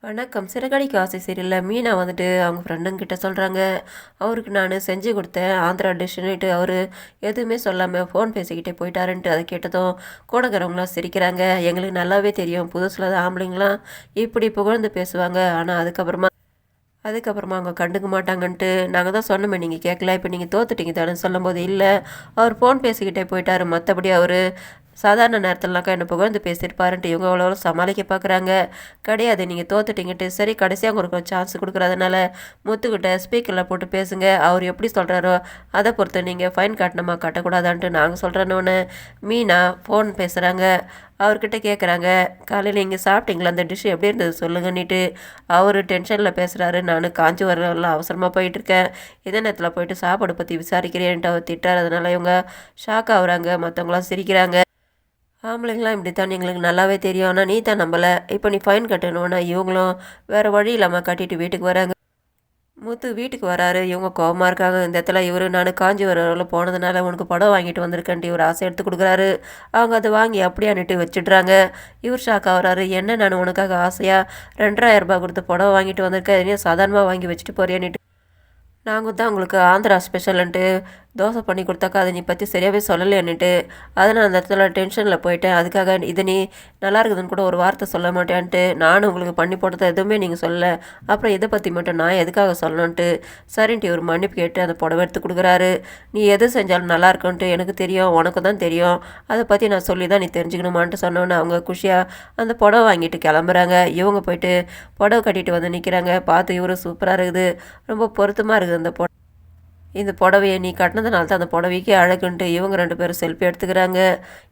வணக்கம். சிறகடிக்க ஆசை சீரியல்ல மீனா வந்துட்டு அவங்க ஃப்ரெண்டுங்கிட்ட சொல்றாங்க. அவருக்கு நானு செஞ்சு குடுத்தேன். ஆந்திரா டிஷ்ஷுன்னுட்டு அவரு எதுவுமே சொல்லாம ஃபோன் பேசிக்கிட்டே போயிட்டாருன்ட்டு அத கேட்டதும் கூட இருக்கிறவங்கலாம் சிரிக்கிறாங்க. எங்களுக்கு நல்லாவே தெரியும். புதுசுல தான் ஆம்பளைங்கலாம் இப்படி புகழ்ந்து பேசுவாங்க. ஆனா அதுக்கப்புறமா அவங்க கண்டுக்க மாட்டாங்கன்ட்டு, நாங்க தான் சொன்னோமே நீங்க கேட்கல. இப்ப நீங்க தோத்துட்டீங்க தானேன்னு சொல்லும்போது, இல்ல அவர் ஃபோன் பேசிக்கிட்டே போயிட்டாரு. மத்தபடி அவரு சாதாரண நேரத்துலனாக்கா என்ன புகழ்ந்து பேசியிருப்பாருன்ட்டு இவங்க அவ்வளோ சமாளிக்க பார்க்குறாங்க. கிடையாது நீங்க தோத்துட்டீங்கன்ட்டு, சரி கடைசியா உங்களுக்கு ஒரு சான்ஸ் குடுக்குறதுனால முத்துக்கிட்ட ஸ்பீக்கர்ல போட்டு பேசுங்க. அவர் எப்படி சொல்றாரோ அத பொறுத்து நீங்க ஃபைன் கட்டணுமா கட்டக்கூடாதான்ட்டு நாங்க சொல்றேன்னோனே, மீனா ஃபோன் பேசுறாங்க. அவர்கிட்ட கேட்குறாங்க, "காலையில நீங்க சாப்பிட்டீங்களா? அந்த டிஷ் எப்படி இருந்தது சொல்லுங்கன்னிட்டு." அவரு டென்ஷன்ல பேசுறாரு. நானு காஞ்சிபுரம்லாம் அவசரமா போயிட்டுருக்கேன். இதே நேரத்தில போயிட்டு சாப்பாடு பத்தி விசாரிக்கிறேன்ட்டு அவர் திட்டுறாரு. அதனால இவங்க ஷாக் ஆகுறாங்க. மத்தவங்கலாம் சிரிக்கிறாங்க. ஆம்பளைங்கலாம் இப்படித்தான் எங்களுக்கு நல்லாவே தெரியும். ஆனா நீ தான் நம்பல. இப்ப நீ ஃபைன் கட்டணும்னா இவங்களும் வேற வழி இல்லாம கட்டிட்டு வீட்டுக்கு வராங்க. முத்து வீட்டுக்கு வராரு. இவங்க கோவமா இருக்காங்க. இந்த இடத்துல இவரு நானு காஞ்சிபுரம் போனதுனால உனக்கு புடவ வாங்கிட்டு வந்திருக்கேன்ட்டு இவரு ஆசை எடுத்து குடுக்குறாரு. அவங்க அத வாங்கி அப்படியான்னுட்டு வச்சுடுறாங்க. இவர் ஷாக் ஆகுறாரு. என்ன நானு உனக்காக ஆசையா ரூ. 2000 குடுத்து புடவ வாங்கிட்டு வந்திருக்கேன். இதையும் சாதாரணமா வாங்கி வச்சுட்டு போறியான்னுட்டு நாங்க தான் உங்களுக்கு ஆந்திரா ஸ்பெஷல்ன்ட்டு தோசை பண்ணி கொடுத்தாக்கா அதை நீ பற்றி சரியாகவே சொல்லலைன்னுட்டு அதை நான் அந்த இடத்துல டென்ஷனில் போயிட்டேன். அதுக்காக இது நீ நல்லா இருக்குதுன்னு கூட ஒரு வார்த்தை சொல்ல மாட்டேன்ட்டு நானும் உங்களுக்கு பண்ணி போட்டதை எதுவுமே நீங்கள் சொல்லலை. அப்புறம் இதை பற்றி மட்டும் நான் எதுக்காக சொல்லணுன்ட்டு சரின்ட்டு ஒரு மன்னிப்பு கேட்டு அந்த புடவை எடுத்து கொடுக்குறாரு. நீ எது செஞ்சாலும் நல்லா இருக்குன்ட்டு எனக்கு தெரியும், உனக்கு தான் தெரியும், அதை பற்றி நான் சொல்லி தான் நீ தெரிஞ்சுக்கணுமான்ட்டு சொன்னோன்னே அவங்க குஷியாக அந்த புடவை வாங்கிட்டு கிளம்புறாங்க. இவங்க போயிட்டு புடவை கட்டிட்டு வந்து நிற்கிறாங்க. பார்த்து இவரு சூப்பராக இருக்குது, ரொம்ப பொருத்தமாக இருக்குது இந்த புடவைய நீ கட்டினதுனால தான் அந்த புடவைக்கே அழகுன்ட்டு இவங்க 2 பேரும் செல்ஃபி எடுத்துக்கிறாங்க.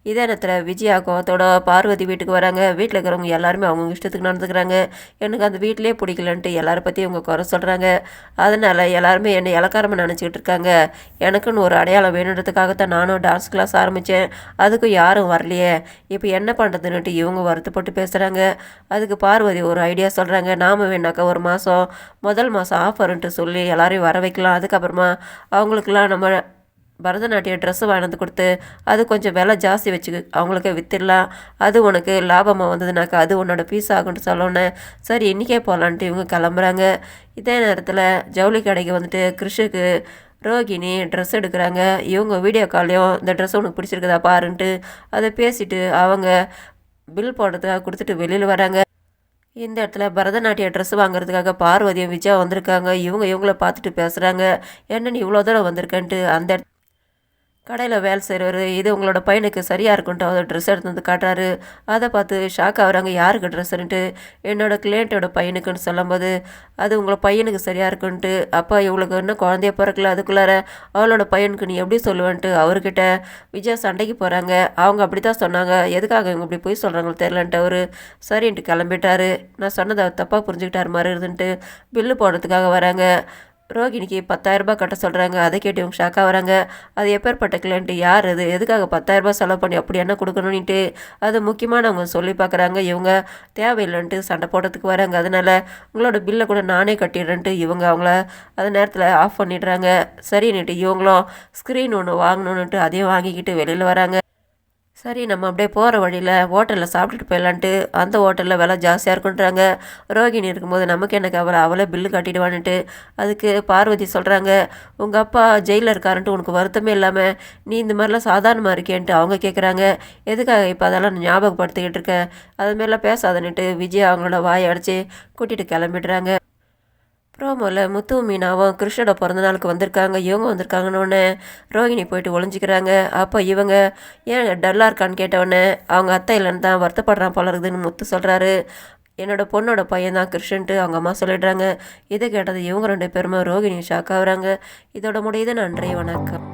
இதே நேரத்தில் விஜயா கோவத்தோட பார்வதி வீட்டுக்கு வராங்க. வீட்டில் இருக்கிறவங்க எல்லாருமே அவங்கவுங்க இஷ்டத்துக்கு நடந்துக்கிறாங்க. எனக்கு அந்த வீட்டிலே பிடிக்கலன்ட்டு எல்லாரை பற்றி இவங்க குறை சொல்கிறாங்க. அதனால் எல்லாருமே என்னை இளக்காரமாக நினச்சிக்கிட்டு இருக்காங்க. எனக்குன்னு ஒரு அடையாளம் வேணுன்றதுக்காகத்தான் நானும் டான்ஸ் கிளாஸ் ஆரம்பித்தேன். அதுக்கும் யாரும் வரலையே, இப்போ என்ன பண்ணுறதுன்னுட்டு இவங்க வருத்தப்பட்டு பேசுகிறாங்க. அதுக்கு பார்வதி ஒரு ஐடியா சொல்கிறாங்க. நாம் வேணாக்கா ஒரு மாதம் முதல் மாதம் ஆஃபர்ன்ட்டு சொல்லி எல்லாரையும் வர வைக்கலாம். அதுக்கப்புறமா அவங்களுக்கெல்லாம் நம்ம பரதநாட்டிய ட்ரெஸ்ஸு வாங்கிட்டு கொடுத்து அது கொஞ்சம் விலை ஜாஸ்தி வச்சு அவங்களுக்கு விற்றுடலாம். அது உனக்கு லாபமாக வந்ததுனாக்கா அது உன்னோட பீஸ் ஆகுன்ட்டு சொல்லணுன்னு சரி இன்றைக்கே போகலான்ட்டு இவங்க கிளம்புறாங்க. இதே நேரத்தில் ஜவுளி கடைக்கு வந்துட்டு கிருஷுக்கு ரோகிணி ட்ரெஸ் எடுக்கிறாங்க. இவங்க வீடியோ கால்லையும் இந்த ட்ரெஸ் உனக்கு பிடிச்சிருக்குதா பாருன்ட்டு அதை பேசிட்டு அவங்க பில் போடுறதுக்காக கொடுத்துட்டு வெளியில் வராங்க. இந்த இடத்துல பரதநாட்டிய ட்ரெஸ் வாங்குறதுக்காக பார்வதியும் விஜயா வந்திருக்காங்க. இவங்கள பார்த்துட்டு பேசுகிறாங்க. என்ன நீ இவ்வளோ தூரம் வந்திருக்கன்ட்டு அந்த கடையில் வேலை செய்கிறவர் இது உங்களோட பையனுக்கு சரியாக இருக்குன்ட்டு அவர் ட்ரெஸ் எடுத்து வந்து காட்டுறாரு. அதை பார்த்து ஷாக் ஆகுறாங்க. யாருக்கு ட்ரெஸ்ஸுன்ட்டு என்னோடய கிளையண்ட்டோட பையனுக்குன்னு சொல்லும்போது அது உங்களை பையனுக்கு சரியாக இருக்குன்ட்டு அப்பா இவளுக்கு இன்னும் குழந்தைய பிறக்கல அதுக்குள்ளார அவளோட பையனுக்கு நீ எப்படி சொல்லுவேன்ட்டு அவர்கிட்ட விஜயா சண்டைக்கு போகிறாங்க. அவங்க அப்படி தான் சொன்னாங்க, எதுக்காக இவங்க இப்படி போய் சொல்கிறாங்களோ தெரிலன்ட்டு அவர் சரின்ட்டு கிளம்பிட்டாரு. நான் சொன்னதை தப்பாக புரிஞ்சுக்கிட்டார் மாதிரி இருந்துன்ட்டு பில்லு போடுறதுக்காக வராங்க. ரோகிணிக்கு 10,000 கட்ட சொல்கிறாங்க. அதை கேட்டு இவங்க ஷாக்காக வராங்க. அது எப்பேற்பட்ட கிளைண்ட்டு, யார் அது, எதுக்காக 10,000 செலவு பண்ணி அப்படி என்ன கொடுக்கணுன்ட்டு அது முக்கியமானவங்க சொல்லி பார்க்குறாங்க. இவங்க தேவையில்லைன்ட்டு சண்டை போடுறதுக்கு வராங்க. அதனால் உங்களோட பில்லை கூட நானே கட்டிடுறேன்ட்டு இவங்க அவங்கள அந்த நேரத்தில் ஆஃப் பண்ணிடுறாங்க. சரின்னுட்டு இவங்களும் ஸ்க்ரீன் ஒன்று வாங்கணுன்ட்டு அதையும் வாங்கிக்கிட்டு வெளியில் வராங்க. சரி நம்ம அப்படியே போகிற வழியில் ஹோட்டலில் சாப்பிட்டுட்டு போயிடலான்ட்டு அந்த ஹோட்டலில் விலை ஜாஸ்தியாக இருக்குன்றாங்க. ரோகிணி இருக்கும்போது நமக்கு என்ன கவலை, அவளே பில்லு கட்டிடுவான்ட்டு. அதுக்கு பார்வதி சொல்கிறாங்க, உங்கள் அப்பா ஜெயிலில் இருக்காருன்ட்டு உனக்கு வருத்தமே இல்லாமல் நீ இந்த மாதிரிலாம் சாதாரணமாக இருக்கேன்ட்டு அவங்க கேட்குறாங்க. எதுக்காக இப்போ அதெல்லாம் ஞாபகப்படுத்திக்கிட்டு இருக்க, அதுமாரிலாம் பேசாதன்னுட்டு விஜய் அவங்களோட வாயை அடித்து கூட்டிகிட்டு கிளம்பிடுறாங்க. ப்ரோமோவில் முத்துவும் மீனாவும் கிருஷ்ணோட பிறந்த நாளுக்கு வந்திருக்காங்க. இவங்க வந்திருக்காங்கன்னொடனே ரோகிணி போயிட்டு ஒளிஞ்சிக்கிறாங்க. அப்போ இவங்க ஏன் டல்லாக இருக்கான்னு கேட்டவுடனே அவங்க அத்தை இல்லைன்னு தான் வருத்தப்படுறான் போல இருக்குதுன்னு முத்து சொல்கிறாரு. என்னோட பொண்ணோட பையன் தான் கிருஷ்ணன்ட்டு அவங்க அம்மா சொல்லிடுறாங்க. இதை கேட்டது இவங்க 2 பேருமே ரோகிணி ஷாக் ஆகுறாங்க. இதோட முடியுது. நன்றி, வணக்கம்.